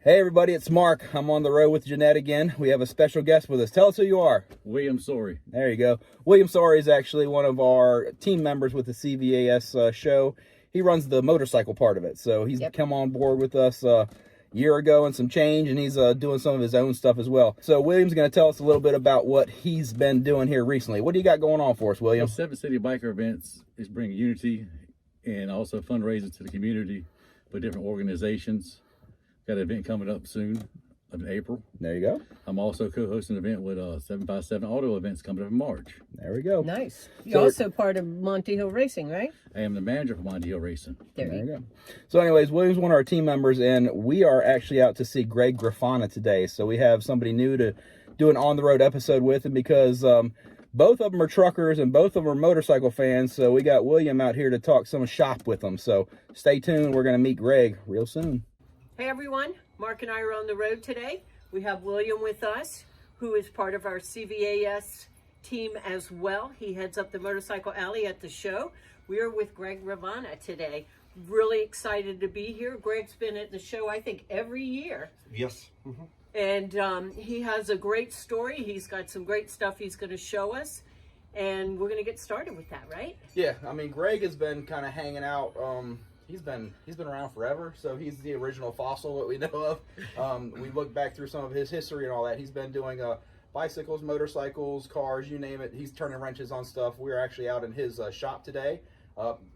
Hey everybody, it's Mark. I'm on the road with Jeanette again. We have a special guest with us. Tell us who you are. William Sorey. There you go. William Sorey is actually one of our team members with the CVAS show. He runs the motorcycle part of it. So he's come on board with us a year ago and some change, and he's doing some of his own stuff as well. So William's going to tell us a little bit about what he's been doing here recently. What do you got going on for us, William? Well, Seven City Biker Events is bringing unity and also fundraising to the community for different organizations. Got an event coming up soon in April. There you go. I'm also co-hosting an event with 757 Auto Events coming up in March. There we go. Nice. You're also part of Monty Hill Racing, right? I am the manager for Monty Hill Racing. There you go. So anyways, William's one of our team members, and we are actually out to see Greg Grifana today. So we have somebody new to do an on-the-road episode with him because both of them are truckers and both of them are motorcycle fans. So we got William out here to talk some shop with them. So stay tuned. We're going to meet Greg real soon. Hey everyone, Mark and I are on the road today. We have William with us, who is part of our CVAS team as well. He heads up the Motorcycle Alley at the show. We are with Greg Grifana today. Really excited to be here. Greg's been at the show, I think, every year. Yes. And he has a great story. He's got some great stuff he's going to show us. And we're going to get started with that, right? Yeah, I mean, Greg has been kind of hanging out. He's been around forever, so he's the original fossil that we know of. We look back through some of his history and all that. He's been doing bicycles, motorcycles, cars, you name it. He's turning wrenches on stuff. We're actually out in his shop today,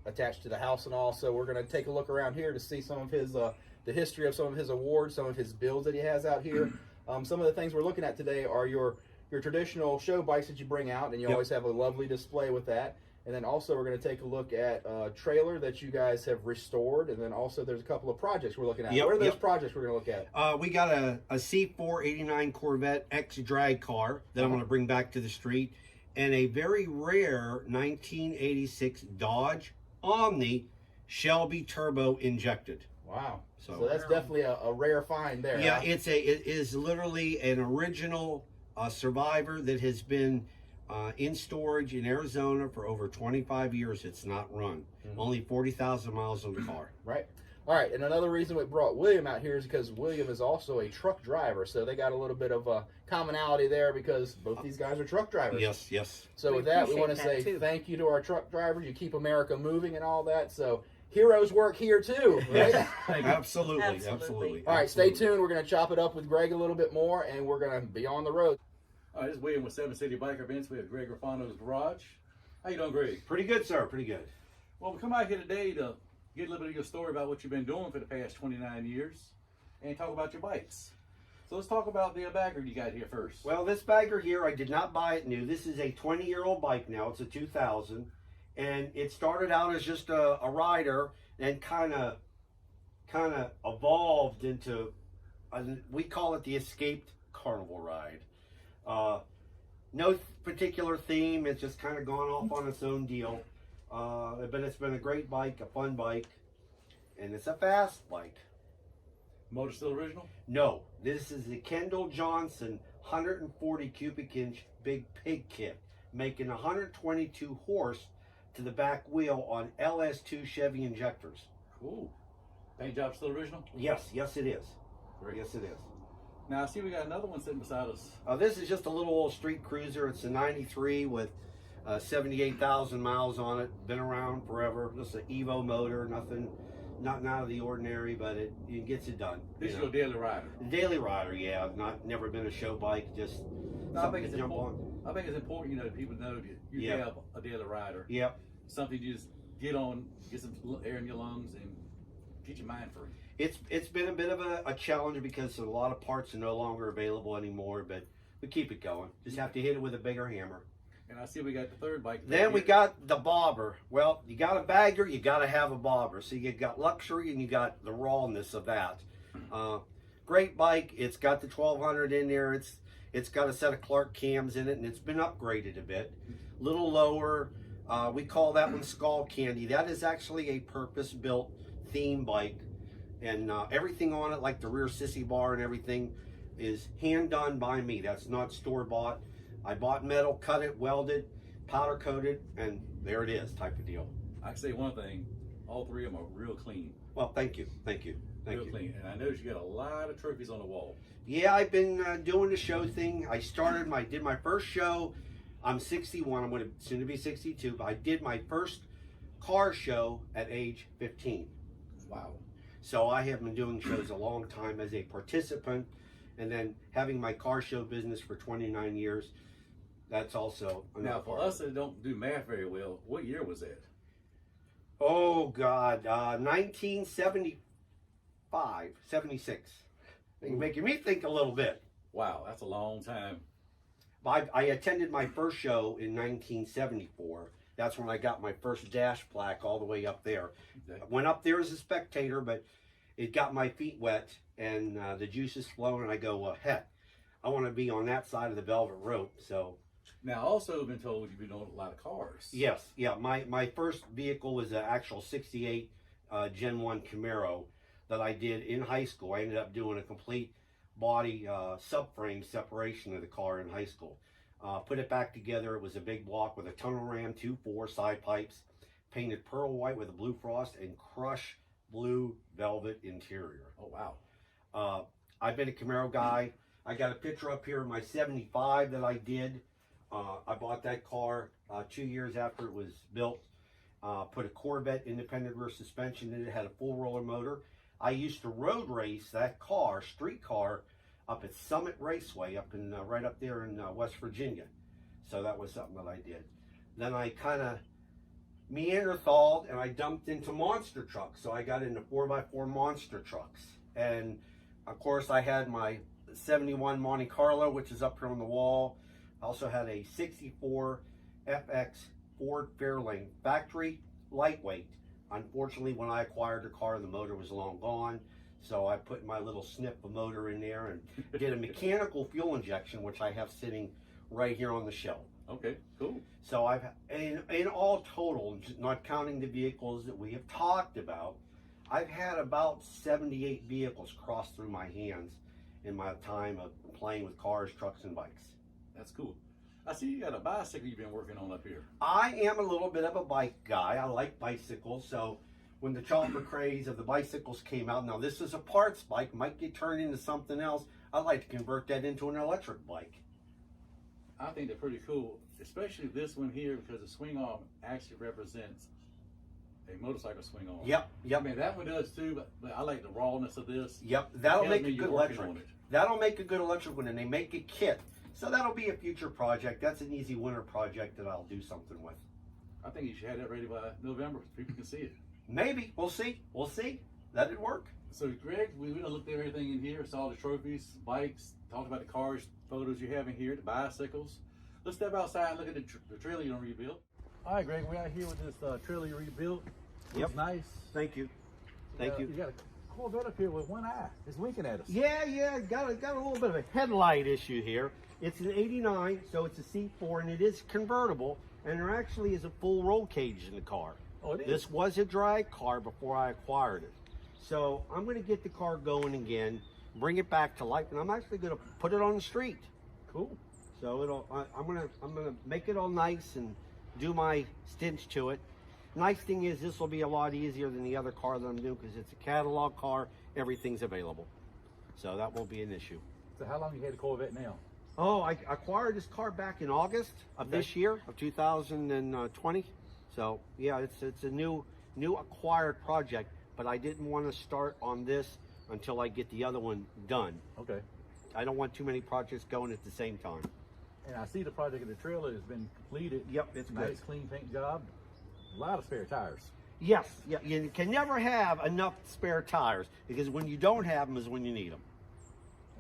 attached to the house and all. So we're going to take a look around here to see some of his the history of some of his awards, some of his builds that he has out here. Some of the things we're looking at today are your traditional show bikes that you bring out, and you always have a lovely display with that. And then also we're going to take a look at a trailer that you guys have restored. And then also there's a couple of projects we're looking at. What are those projects we're going to look at? We got a C489 Corvette X drag car that I'm going to bring back to the street. And a very rare 1986 Dodge Omni Shelby turbo injected. Wow. So that's definitely a rare find there. Yeah, huh? it is literally an original Survivor that has been in storage in Arizona for over 25 years. It's not run. Only 40,000 miles on the car. Right. All right. And another reason we brought William out here is because William is also a truck driver. So they got a little bit of a commonality there because both these guys are truck drivers. Yes, yes. So with that, we want to say thank you to our truck drivers. You keep America moving and all that. So heroes work here too, right? Absolutely. All right. Stay tuned. We're going to chop it up with Greg a little bit more, and we're going to be on the road. All right, this is William with Seven City Biker Events. We have Greg Grifano's garage. How you doing, Greg? Pretty good, sir. Pretty good. Well, we come out here today to get a little bit of your story about what you've been doing for the past 29 years and talk about your bikes. So let's talk about the bagger you got here first. Well, this bagger here, I did not buy it new. This is a 20-year-old bike now. It's a 2000. And it started out as just a rider and kind of evolved into, we call it the escaped carnival ride. No particular theme. It's just kind of gone off on its own deal. But it's been a great bike, a fun bike, and it's a fast bike. Motor still original? No, this is the Kendall Johnson 140 cubic inch big pig kit, making 122 horse to the back wheel on LS2 Chevy injectors. Cool. Paint job still original? Yes, it is. Great. Yes, it is. Now, I see we got another one sitting beside us. This is just a little old street cruiser. It's a 93 with 78,000 miles on it. Been around forever. Just an Evo motor. Nothing out of the ordinary, but it gets it done. This is your daily rider. Daily rider, yeah. Never been a show bike. Just I think it's important. I think it's important, that people know that you have a daily rider. Yep. Something you just get on, get some air in your lungs, and get your mind free. It's been a bit of a challenge because a lot of parts are no longer available anymore, but we keep it going. Just have to hit it with a bigger hammer. And I see we got the third bike. Then we got the bobber. Well, you got a bagger, you got to have a bobber. So you got luxury and you got the rawness of that. Great bike. It's got the 1200 in there. It's got a set of Clark cams in it, and it's been upgraded a bit. Little lower. We call that one Skull Candy. That is actually a purpose-built theme bike. And everything on it, like the rear sissy bar and everything, is hand done by me. That's not store bought. I bought metal, cut it, welded, powder coated, and there it is, type of deal. I can say one thing, all three of them are real clean. Well, thank you. Thank Real you. clean. And I noticed you got a lot of trophies on the wall. Yeah, I've been doing the show thing. I did my first show. I'm 61. I'm going to soon to be 62. But I did my first car show at age 15. Wow. So I have been doing shows a long time as a participant, and then having my car show business for 29 years. That's also Now, for us that don't do math very well, what year was that? Oh God, 1975, 76. You're making me think a little bit. Wow, that's a long time. I attended my first show in 1974. That's when I got my first dash plaque all the way up there. Okay. I went up there as a spectator, but it got my feet wet and the juices flowing, and I go, well, heck, I want to be on that side of the velvet rope. So Now, also been told you've been doing a lot of cars. yes, yeah, my first vehicle was an actual 68 Gen 1 Camaro that I did in high school. I ended up doing a complete body subframe separation of the car in high school. Put it back together. It was a big block with a tunnel ram, 2.4 side pipes, painted pearl white with a blue frost, and crushed blue velvet interior. Oh, wow. I've been a Camaro guy. I got a picture up here of my 75 that I did. I bought that car 2 years after it was built. Put a Corvette independent rear suspension in it. Had a full roller motor. I used to road race that car, street car, up at Summit Raceway, up in right up there in West Virginia. So that was something that I did. Then I kind of Neanderthal and I dumped into monster trucks. So I got into 4x4 monster trucks. And of course I had my 71 Monte Carlo, which is up here on the wall. I also had a 64 FX Ford Fairlane factory lightweight. Unfortunately, when I acquired the car, the motor was long gone. So I put my little snip of motor in there and did a mechanical fuel injection, which I have sitting right here on the shelf. Okay, cool. So I've, in all total, not counting the vehicles that we have talked about, I've had about 78 vehicles cross through my hands in my time of playing with cars, trucks, and bikes. That's cool. I see you got a bicycle you've been working on up here. I am a little bit of a bike guy. I like bicycles. So when the chopper craze of the bicycles came out, now this is a parts bike, might get turned into something else. I'd like to convert that into an electric bike. I think they're pretty cool, especially this one here, because the swing arm actually represents a motorcycle swing arm. Yep, I mean, that one does too, but I like the rawness of this. Yep, that'll Tells make me a you're good working electric. on it. That'll make a good electric one, and they make a kit. So that'll be a future project. That's an easy winter project that I'll do something with. I think you should have that ready by November so people can see it. Maybe. We'll see. We'll see. That'd work. So, Greg, we done looked at everything in here, saw the trophies, bikes, talked about the cars, photos you have in here, the bicycles. Let's step outside and look at the trailer you done rebuilt. All right, Greg, we're out here with this trailer you rebuilt. Looks nice. Thank you. Thank you. You got a Corvette up here with one eye. It's winking at us. Yeah. Got a little bit of a headlight issue here. It's an 89, so it's a C4, and it is convertible, and there actually is a full roll cage in the car. Oh, it is? This was a drag car before I acquired it. So I'm going to get the car going again, bring it back to life, and I'm actually going to put it on the street. Cool. So I'm gonna make it all nice and do my stints to it. Nice thing is this will be a lot easier than the other car that I'm doing because it's a catalog car. Everything's available, so that won't be an issue. So how long you had the Corvette now? Oh, I acquired this car back in August of this year, of 2020. So yeah, it's a new acquired project, but I didn't want to start on this until I get the other one done. Okay. I don't want too many projects going at the same time. And I see the project of the trailer has been completed. Yep, it's nice, good. clean paint job. A lot of spare tires. Yes, yeah, you can never have enough spare tires because when you don't have them is when you need them.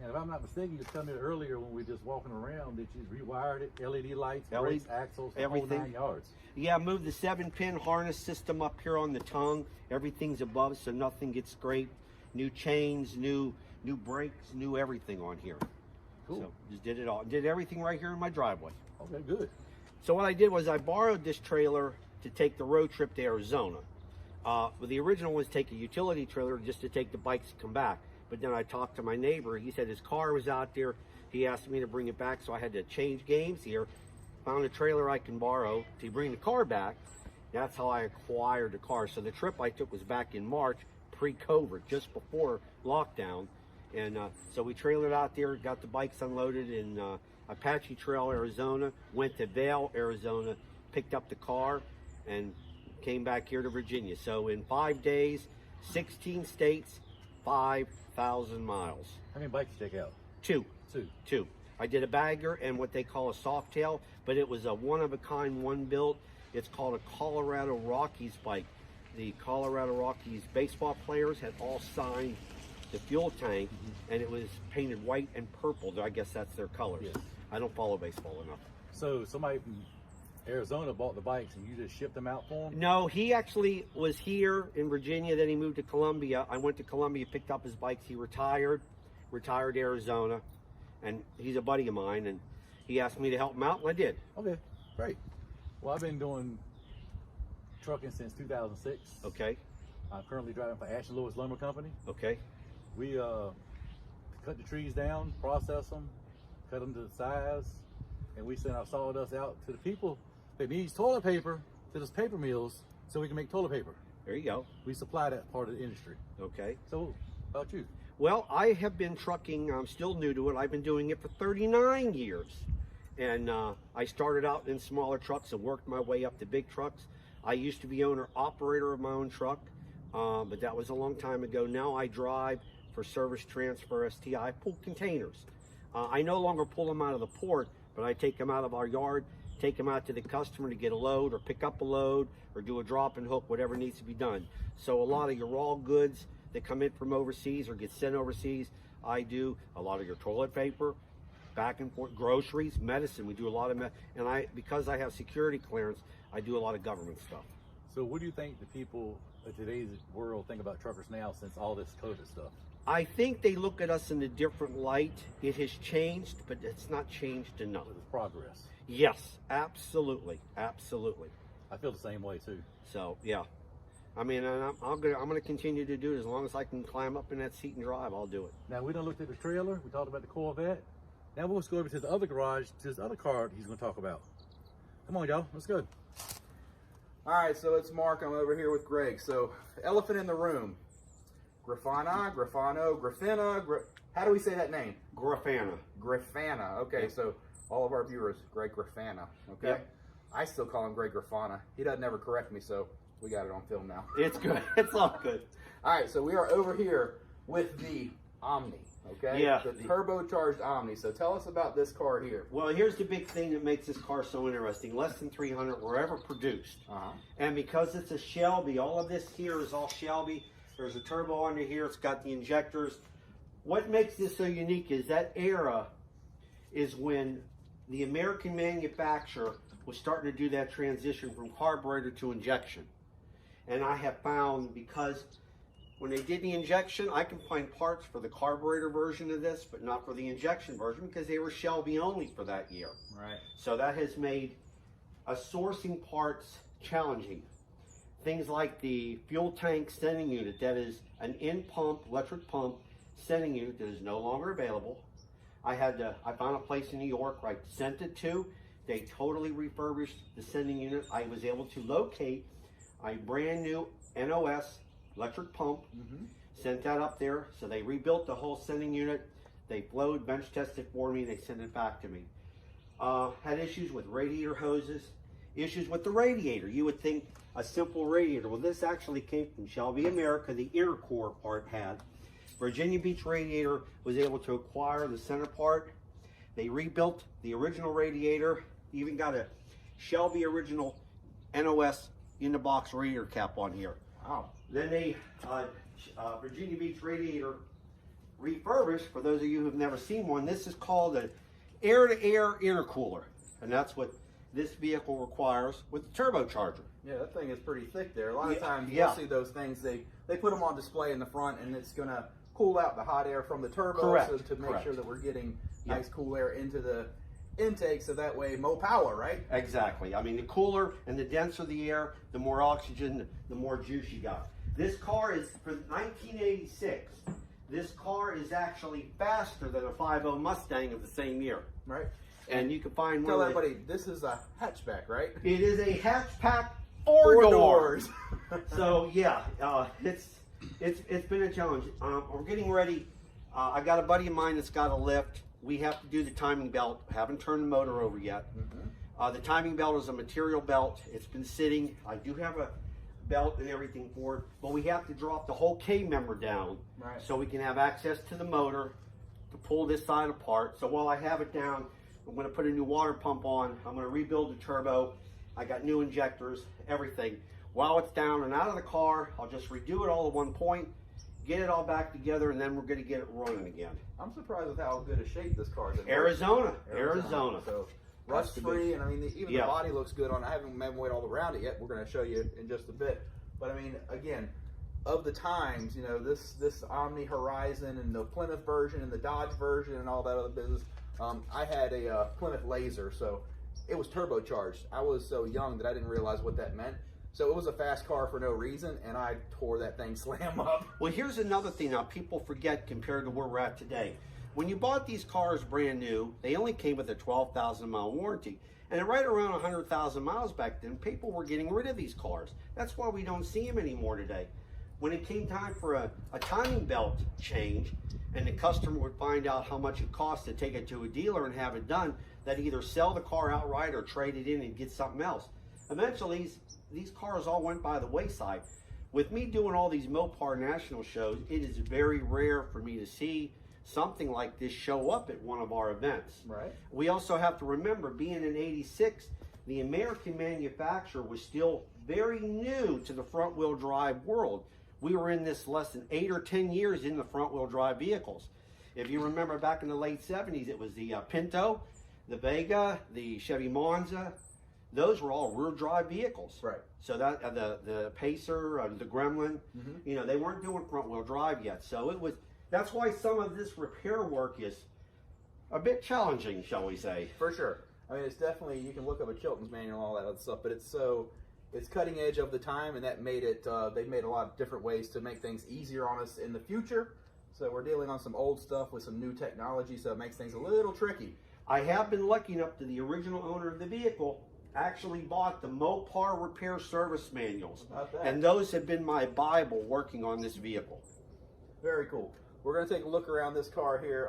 And if I'm not mistaken, you was telling me earlier when we were just walking around that you rewired it, LED lights, LED, brakes, axles, the whole everything. 9 yards. Yeah, move the 7-pin harness system up here on the tongue. Everything's above so nothing gets scraped. New chains, new brakes, new everything on here. Cool. So just did it all. Did everything right here in my driveway. Okay, good. So what I did was I borrowed this trailer to take the road trip to Arizona. But the original was take a utility trailer just to take the bikes to come back. But then I talked to my neighbor. He said his car was out there. He asked me to bring it back, so I had to change games here. Found a trailer I can borrow to bring the car back. That's how I acquired the car. So the trip I took was back in March. pre-COVID, just before lockdown. And so we trailered out there, got the bikes unloaded in Apache Trail, Arizona, went to Vail, Arizona, picked up the car, and came back here to Virginia. So in 5 days, 16 states, 5,000 miles. How many bikes did you take out? Two. I did a bagger and what they call a soft tail, but it was a one-of-a-kind, one-built. It's called a Colorado Rockies bike. The Colorado Rockies baseball players had all signed the fuel tank, and it was painted white and purple. I guess that's their colors. Yes. I don't follow baseball enough. So somebody from Arizona bought the bikes and you just shipped them out for him? No, he actually was here in Virginia, then he moved to Columbia. I went to Columbia, picked up his bikes. He retired to Arizona, and he's a buddy of mine, and he asked me to help him out, and I did. Okay, great. Well, I've been doing trucking since 2006. Okay, I'm currently driving for Ashton Lewis Lumber Company. okay. We cut the trees down, process them, cut them to the size, and we send our sawdust out to the people that needs toilet paper, to those paper mills, so we can make toilet paper. There you go. We supply that part of the industry. Okay. So, how about you? Well, I have been trucking. I'm still new to it. I've been doing it for 39 years. And I started out in smaller trucks and worked my way up to big trucks. I used to be owner-operator of my own truck, but that was a long time ago. Now I drive for Service Transfer STI. I pull containers. I no longer pull them out of the port, but I take them out of our yard, take them out to the customer to get a load or pick up a load or do a drop and hook, whatever needs to be done. So a lot of your raw goods that come in from overseas or get sent overseas, I do. A lot of your toilet paper, back and forth, groceries, medicine. We do a lot of and because I have security clearance, I do a lot of government stuff. So what do you think the people of today's world think about truckers now since all this COVID stuff? I think they look at us in a different light. It has changed, but it's not changed enough. It's progress. Yes, absolutely, absolutely. I feel the same way too. So yeah, I mean, and I'm gonna continue to do it as long as I can climb up in that seat and drive. I'll do it. Now we done looked at the trailer. We talked about the Corvette. Now we'll just go over to the other garage, to this other car he's going to talk about. Come on, y'all. Let's go. All right, so it's Mark. I'm over here with Greg. So, elephant in the room. Grifana, Grifano, Grifina. How do we say that name? Grifana. Grifana. Okay, Yep. So all of our viewers, Greg Grifana. Okay. Yep. I still call him Greg Grifana. He doesn't ever correct me, so we got it on film now. It's good. It's all good. All right, so we are over here with the Omni. Okay. Yeah. The turbocharged Omni. So tell us about this car here. Well, here's the big thing that makes this car so interesting. Less than 300 were ever produced. And because it's a Shelby, all of this here is all Shelby. There's a turbo under here. It's got the injectors. What makes this so unique is that era is when the American manufacturer was starting to do that transition from carburetor to injection. And I have found, because when they did the injection, I can find parts for the carburetor version of this, but not for the injection version because they were Shelby only for that year. Right. So that has made sourcing parts challenging. Things like the fuel tank sending unit, that is an in-pump, electric pump sending unit that is no longer available. I found a place in New York where I sent it to. They totally refurbished the sending unit. I was able to locate a brand new NOS electric pump, sent that up there. So they rebuilt the whole sending unit. They flowed, bench tested for me. They sent it back to me. Had issues with radiator hoses, issues with the radiator. You would think a simple radiator. Well, this actually came from Shelby America. The inner core part had. Virginia Beach Radiator was able to acquire the center part. They rebuilt the original radiator. Even got a Shelby original NOS in the box radiator cap on here. Wow. Then they, Virginia Beach Radiator refurbished, for those of you who've never seen one, this is called an air-to-air intercooler. And that's what this vehicle requires with the turbocharger. Yeah, that thing is pretty thick there. A lot of times yeah. you'll see those things, they put them on display in the front, and it's going to cool out the hot air from the turbo. Correct. So to make Correct. sure that we're getting Yep. nice cool air into the intake, so that way more power, right? Exactly. I mean, the cooler and the denser the air, the more oxygen, the more juice you got. This car is, for 1986, this car is actually faster than a 5.0 Mustang of the same year. Right. And you can find Tell one of the- everybody, this is a hatchback, right? It is a hatchback Four four-door. doors. So yeah, It's been a challenge. We're getting ready. I got a buddy of mine that's got a lift. We have to do the timing belt. Haven't turned the motor over yet. The timing belt is a material belt. It's been sitting. I do have a belt and everything for it, but we have to drop the whole K-member down so we can have access to the motor to pull this side apart. So while I have it down, I'm going to put a new water pump on. I'm going to rebuild the turbo. I got new injectors, everything. While it's down and out of the car, I'll just redo it all at one point, get it all back together, and then we're going to get it running again. I'm surprised with how good a shape this car is in. Arizona. So rust free, and I mean even the body looks good on. I haven't went all around it yet. We're going to show you in just a bit. But I mean, again, of the times, you know, this Omni Horizon and the Plymouth version and the Dodge version and all that other business. I had a Plymouth Laser, so it was turbocharged. I was so young that I didn't realize what that meant. So it was a fast car for no reason, and I tore that thing slam up. Well, here's another thing now people forget compared to where we're at today. When you bought these cars brand new, they only came with a 12,000 mile warranty. And right around 100,000 miles back then, people were getting rid of these cars. That's why we don't see them anymore today. When it came time for a timing belt change, and the customer would find out how much it costs to take it to a dealer and have it done, they'd either sell the car outright or trade it in and get something else. Eventually, these cars all went by the wayside. With me doing all these Mopar national shows, it is very rare for me to see something like this show up at one of our events. Right. We also have to remember, being in '86, the American manufacturer was still very new to the front wheel drive world. We were in this less than 8 or 10 years in the front wheel drive vehicles. If you remember back in the late 70s, it was the Pinto, the Vega, the Chevy Monza. Those were all rear drive vehicles. Right. So that the Pacer, the Gremlin, you know, they weren't doing front wheel drive yet. So it was, that's why some of this repair work is a bit challenging, shall we say. For sure. I mean, it's definitely, you can look up a Chilton's manual and all that other stuff, but it's cutting edge of the time, and that made it, they've made a lot of different ways to make things easier on us in the future. So we're dealing on some old stuff with some new technology, so it makes things a little tricky. I have been lucky enough to the original owner of the vehicle actually bought the Mopar repair service manuals. And those have been my Bible working on this vehicle. Very cool. We're going to take a look around this car here.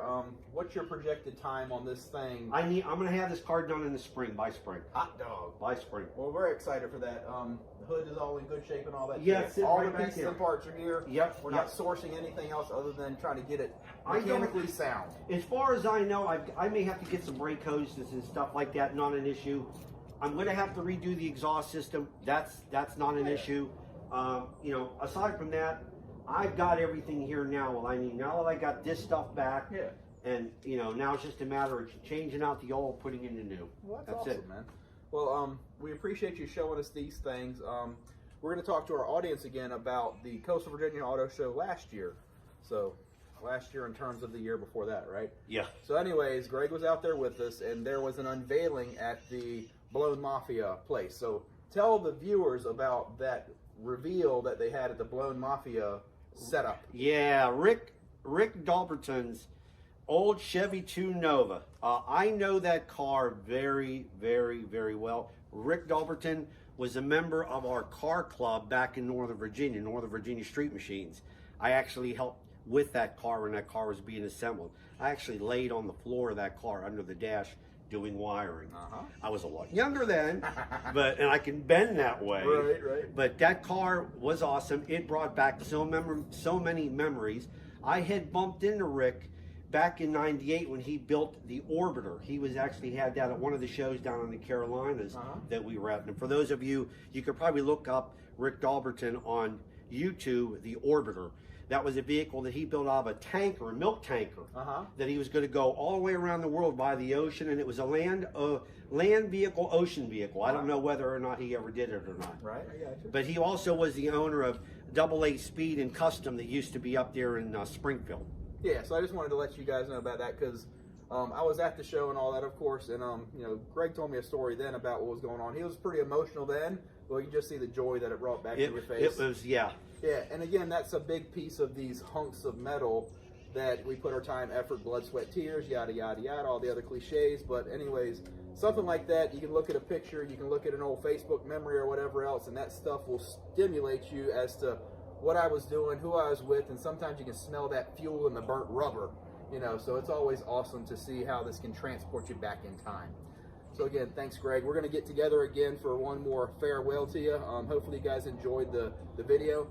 What's your projected time on this thing? I'm going to have this car done in the spring, by spring. Hot dog. By spring. Well, we're very excited for that. The hood is all in good shape and all that. Yes, all right the pieces and parts are here. Yep. We're not sourcing anything else other than trying to get it mechanically sound. As far as I know, I may have to get some brake hoses and stuff like that. Not an issue. I'm going to have to redo the exhaust system. That's not an issue. You know, aside from that, I've got everything here now. Well, I mean, now that I got this stuff back, and you know, now it's just a matter of changing out the old, putting in the new. Well, that's awesome, man. Well, we appreciate you showing us these things. We're going to talk to our audience again about the Coastal Virginia Auto Show last year. So, last year in terms of the year before that, right? Yeah. So, anyways, Greg was out there with us, and there was an unveiling at the Blown Mafia place. So, tell the viewers about that reveal that they had at the Blown Mafia setup. Yeah, Rick Dalberton's old Chevy 2 Nova. I know that car very, very, very well. Rick Dalberton was a member of our car club back in Northern Virginia Street Machines. I actually helped with that car when that car was being assembled. I actually laid on the floor of that car under the dash doing wiring. I was a lot younger then, and I can bend that way. Right. But that car was awesome. It brought back so many memories. I had bumped into Rick back in '98 when he built the Orbiter. He was actually had that at one of the shows down in the Carolinas that we were at. And for those of you, you could probably look up Rick Dalberton on YouTube, the Orbiter. That was a vehicle that he built out of a tanker, a milk tanker, that he was going to go all the way around the world by the ocean, and it was a land vehicle, ocean vehicle. I don't know whether or not he ever did it or not. Right, I got you. But he also was the owner of AA Speed and Custom that used to be up there in Springfield. Yeah, so I just wanted to let you guys know about that because I was at the show and all that, of course, and you know, Greg told me a story then about what was going on. He was pretty emotional then. Well, you can just see the joy that it brought back to your face. It was, yeah. Yeah, and again, that's a big piece of these hunks of metal that we put our time, effort, blood, sweat, tears, yada, yada, yada, all the other cliches. But anyways, something like that, you can look at a picture, you can look at an old Facebook memory or whatever else, and that stuff will stimulate you as to what I was doing, who I was with, and sometimes you can smell that fuel in the burnt rubber, you know, so it's always awesome to see how this can transport you back in time. So again, thanks, Greg. We're going to get together again for one more farewell to you. Hopefully you guys enjoyed the video.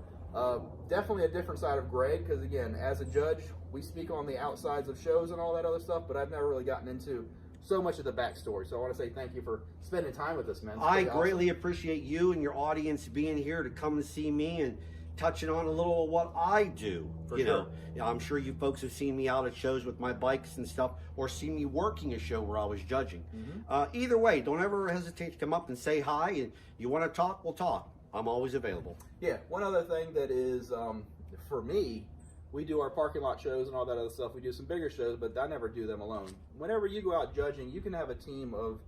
Definitely a different side of Greg, because again, as a judge, we speak on the outsides of shows and all that other stuff, but I've never really gotten into so much of the backstory. So I want to say thank you for spending time with us, man. I greatly appreciate you and your audience being here to come and see me and touching on a little of what I do. For you sure. know, I'm sure you folks have seen me out at shows with my bikes and stuff, or seen me working a show where I was judging. Either way, don't ever hesitate to come up and say hi. And you want to talk, we'll talk. I'm always available. Yeah, one other thing that is, for me, we do our parking lot shows and all that other stuff. We do some bigger shows, but I never do them alone. Whenever you go out judging, you can have a team of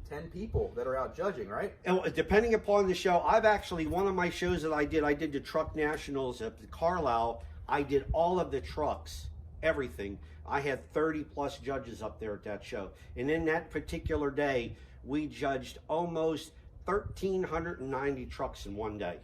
10 people that are out judging, right? And depending upon the show, I've actually, one of my shows that I did the Truck Nationals at the Carlisle. I did all of the trucks, everything. I had 30 plus judges up there at that show. And in that particular day, we judged almost 1,390 trucks in one day.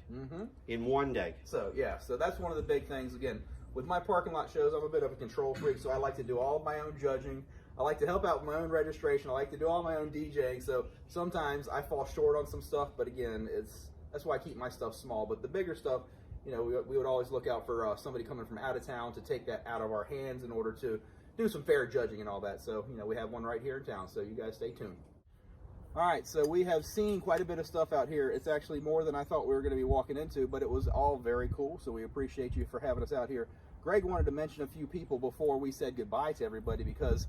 In one day. So yeah, so that's one of the big things. Again, with my parking lot shows, I'm a bit of a control freak, so I like to do all of my own judging. I like to help out with my own registration. I like to do all my own DJing. So sometimes I fall short on some stuff, but again, that's why I keep my stuff small. But the bigger stuff, you know, we would always look out for somebody coming from out of town to take that out of our hands in order to do some fair judging and all that. So, you know, we have one right here in town, so you guys stay tuned. All right, so we have seen quite a bit of stuff out here. It's actually more than I thought we were going to be walking into, but it was all very cool, so we appreciate you for having us out here. Greg wanted to mention a few people before we said goodbye to everybody, because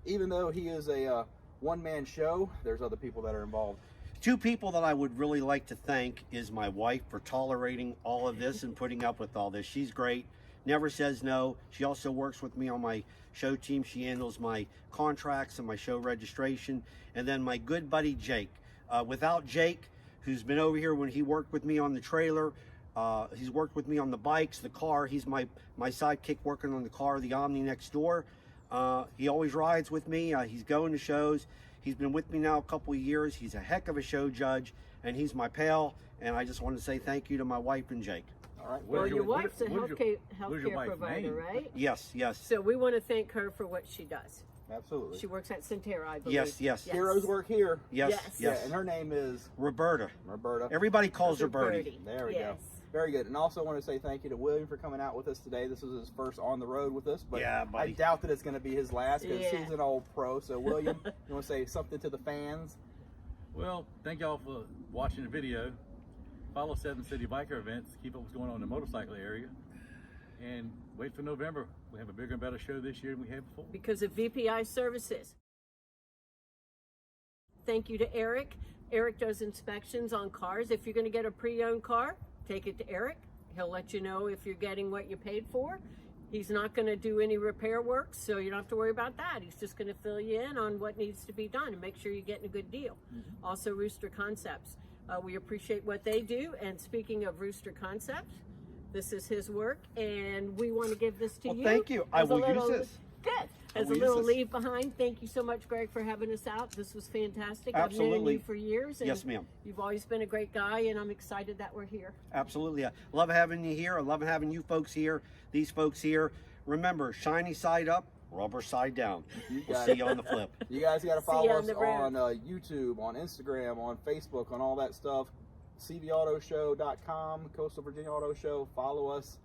even though he is a one-man show, there's other people that are involved. Two people that I would really like to thank is my wife for tolerating all of this and putting up with all this. She's great, never says no. She also works with me on my show team. She handles my contracts and my show registration. And then my good buddy Jake. Without Jake, who's been over here when he worked with me on the trailer, he's worked with me on the bikes, the car. He's my sidekick working on the car, the Omni next door. He always rides with me. He's going to shows. He's been with me now a couple of years. He's a heck of a show judge, and he's my pal. And I just want to say thank you to my wife and Jake. All right. Well, your wife's a what is healthcare your wife's provider, name? right? Yes, yes. So we want to thank her for what she does. Absolutely. She works at Centera, I believe. Yes, yes. Heroes work here. Yes, Yes. yes. Yeah, and her name is Roberta. Roberta. Everybody calls her Birdie. Birdie. There we Yes. go. Very good. And also want to say thank you to William for coming out with us today. This was his first on the road with us, but Yeah, I buddy. doubt that it's going to be his last, because Yeah. he's an old pro. So William, you want to say something to the fans? Well, thank y'all for watching the video. Follow 7 City Biker events. Keep up what's going on in the motorcycle area. And wait for November. We have a bigger and better show this year than we had before. Because of VPI services. Thank you to Eric. Eric does inspections on cars. If you're going to get a pre-owned car, take it to Eric. He'll let you know if you're getting what you paid for. He's not going to do any repair work, so you don't have to worry about that. He's just going to fill you in on what needs to be done and make sure you're getting a good deal. Also, Rooster Concepts. We appreciate what they do. And speaking of Rooster Concepts, this is his work, and we want to give this to Well, you. thank you. I as a will use little- this. Good. I As a will use little this. leave behind, thank you so much, Greg, for having us out. This was fantastic. I've known Absolutely. you for years. And Yes, ma'am. You've always been a great guy, and I'm excited that we're here. Absolutely. I love having you here. I love having you folks here, these folks here. Remember, shiny side up, rubber side down. We'll got see it. you on the flip. You guys got to See you follow on us the road. on YouTube, on Instagram, on Facebook, on all that stuff. CVAutoShow.com, Coastal Virginia Auto Show. Follow us.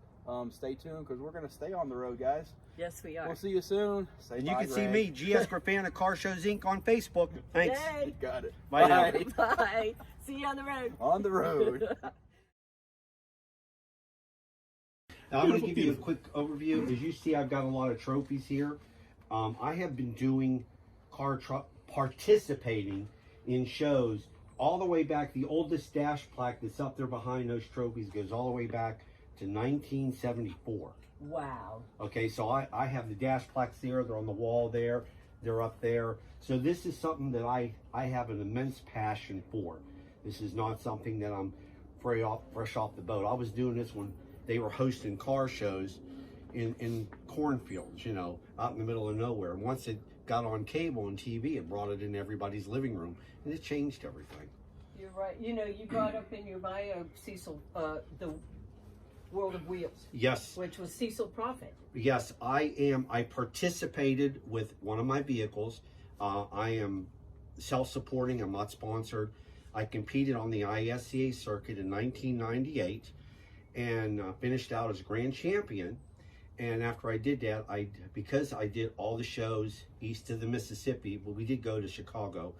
Stay tuned, because we're going to stay on the road, guys. Yes, we are. We'll see you soon. Say And you bye, can see Greg. me, GS Grifana Car Shows Inc. on Facebook. Thanks. Yay. You got it. Bye now. Bye. See you on the road. On the road. Now, I'm going to give you a quick overview. As you see, I've got a lot of trophies here. I have been doing participating in shows all the way back. The oldest dash plaque that's up there behind those trophies goes all the way back to 1974. Wow. Okay, so I have the dash plaques there. They're on the wall there. They're up there. So this is something that I have an immense passion for. This is not something that I'm fresh off the boat. I was doing this when they were hosting car shows in cornfields, you know, out in the middle of nowhere. And once it got on cable and TV, it brought it in everybody's living room, and it changed everything. You're right. You know, you brought up in your bio, Cecil, World of Wheels, Yes. which was Cecil Prophet. Yes, I am. I participated with one of my vehicles. I am self-supporting. I'm not sponsored. I competed on the ISCA circuit in 1998 and finished out as grand champion. And after I did that, because I did all the shows east of the Mississippi, but we did go to Chicago.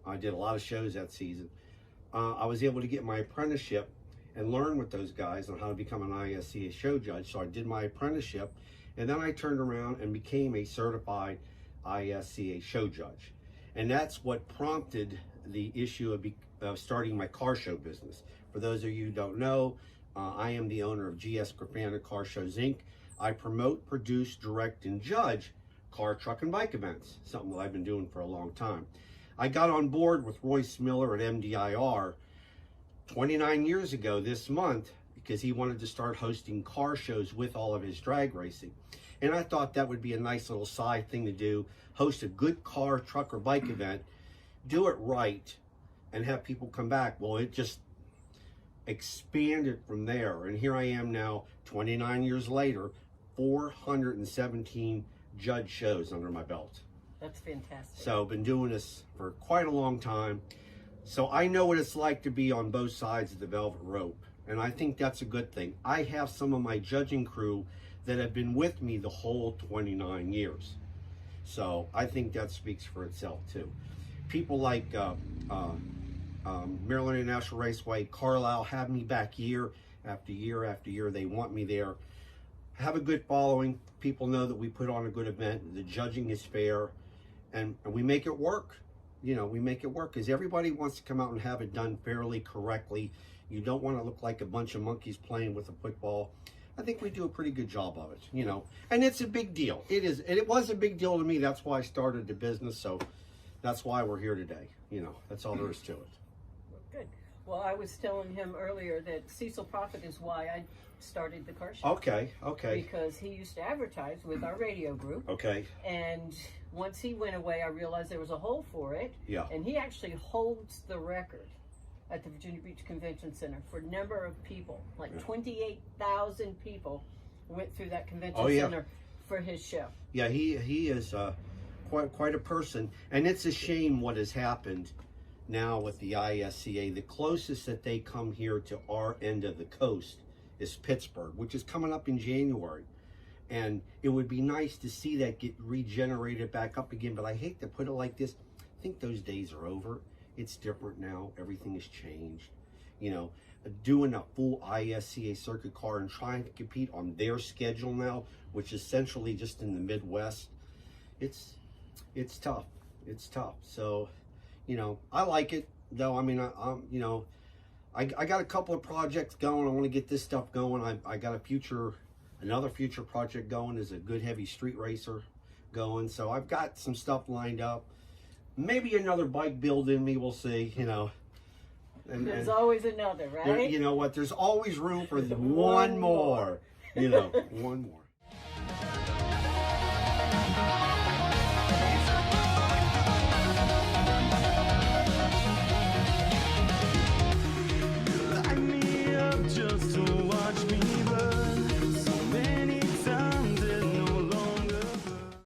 I did a lot of shows that season. I was able to get my apprenticeship and learn with those guys on how to become an ISCA show judge. So I did my apprenticeship, and then I turned around and became a certified ISCA show judge. And that's what prompted the issue of starting my car show business. For those of you who don't know, I am the owner of GS Grifana Car Shows Inc. I promote, produce, direct, and judge car, truck, and bike events, something that I've been doing for a long time. I got on board with Royce Miller at MDIR 29 years ago this month because he wanted to start hosting car shows with all of his drag racing. And I thought that would be a nice little side thing to do, host a good car, truck, or bike event, do it right, and have people come back. Well, it just expanded from there. And here I am now, 29 years later, 417 judge shows under my belt. That's fantastic. So I've been doing this for quite a long time. So I know what it's like to be on both sides of the velvet rope. And I think that's a good thing. I have some of my judging crew that have been with me the whole 29 years. So I think that speaks for itself too. People like Maryland International Raceway, Carlisle have me back year after year after year. They want me there. Have a good following. People know that we put on a good event. The judging is fair, and we make it work. You know, we make it work because everybody wants to come out and have it done fairly, correctly. You don't want to look like a bunch of monkeys playing with a football. I think we do a pretty good job of it, you know, and it's a big deal. It is, and it was a big deal to me. That's why I started the business. So that's why we're here today. You know, that's all there is to it. Good. Well, I was telling him earlier that Cecil Prophet is why I started the car show. Okay, okay. Because he used to advertise with our radio group. Okay. And once he went away, I realized there was a hole for it. Yeah. And he actually holds the record at the Virginia Beach Convention Center for number of people. Like 28,000 people went through that convention center for his show. Yeah, he is quite a person. And it's a shame what has happened now with the ISCA. The closest that they come here to our end of the coast is Pittsburgh, which is coming up in January. And it would be nice to see that get regenerated back up again, but I hate to put it like this. I think those days are over. It's different now. Everything has changed. You know, doing a full ISCA circuit car and trying to compete on their schedule now, which is essentially just in the Midwest, it's tough. It's tough. So, you know, I like it though. I mean, I'm you know, I got a couple of projects going. I want to get this stuff going. I got another future project going is a good heavy street racer going. So I've got some stuff lined up. Maybe another bike build in me, we'll see, you know. And There's always another, right? You know what? There's always room for one more, you know, one more.